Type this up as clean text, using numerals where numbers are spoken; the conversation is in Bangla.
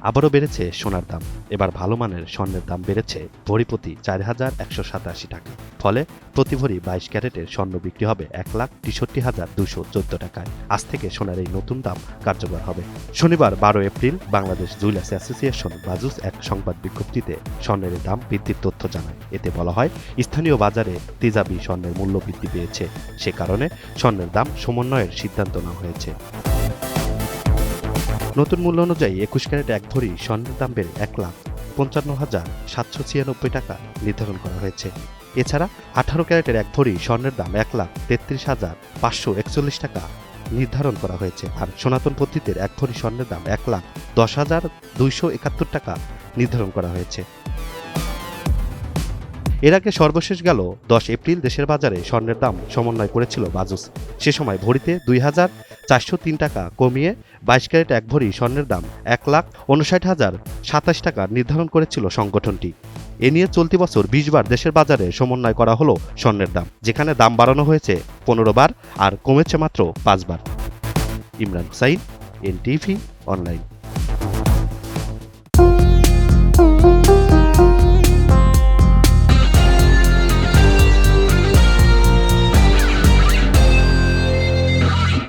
আবারও বেড়েছে সোনার দাম। এবার ভালো মানের স্বর্ণের দাম বেড়েছে ভরিপ্রতি ৪,১৮৭ টাকা। ফলে প্রতি ভরি ২২ ক্যারেটের স্বর্ণ বিক্রি হবে ১,৬৩,২১৪ টাকায়। আজ থেকে সোনার এই নতুন দাম কার্যকর হবে। শনিবার ১২ April Bangladesh jewellers association BAJUS এক সংবাদ বিজ্ঞপ্তিতে স্বর্ণের দাম বৃদ্ধির তথ্য জানায়। এতে বলা হয়, স্থানীয় বাজারে তেজাবি স্বর্ণের মূল্য বৃদ্ধি পেয়েছে, সে কারণে স্বর্ণের দাম সমন্বয়ের সিদ্ধান্ত নেওয়া হয়েছে। নতুন মূল্য অনুযায়ী ২১ ক্যারেট এক ভরি স্বর্ণের দাম বেড়ে ১,৫৫,৭৯৬ টাকা নির্ধারণ করা হয়েছে। এছাড়া ১৮ ক্যারেটের এক ভরি স্বর্ণের দাম ১,৩৩,৫৪১ টাকা নির্ধারণ করা হয়েছে। আর সনাতন পদ্ধতির এক ভরি স্বর্ণের দাম ১,১০,২৭১ টাকা নির্ধারণ করা হয়েছে। এর আগে সর্বশেষ গেল ১০ এপ্রিল দেশের বাজারে স্বর্ণের দাম সমন্বয় করেছিল বাজুস। সে সময় ভরিতে ২,৪০৩ টাকা কমিয়ে ২২ ক্যারেট এক ভরি স্বর্ণের দাম ১,৫৯,০২৭ টাকা নির্ধারণ করেছিল সংগঠনটি। এ নিয়ে চলতি বছর ২০ বার দেশের বাজারে সমন্বয় করা হলো স্বর্ণের দাম, যেখানে দাম বাড়ানো হয়েছে ১৫ বার আর কমেছে মাত্র ৫ বার। Imran Hussain, NTV online.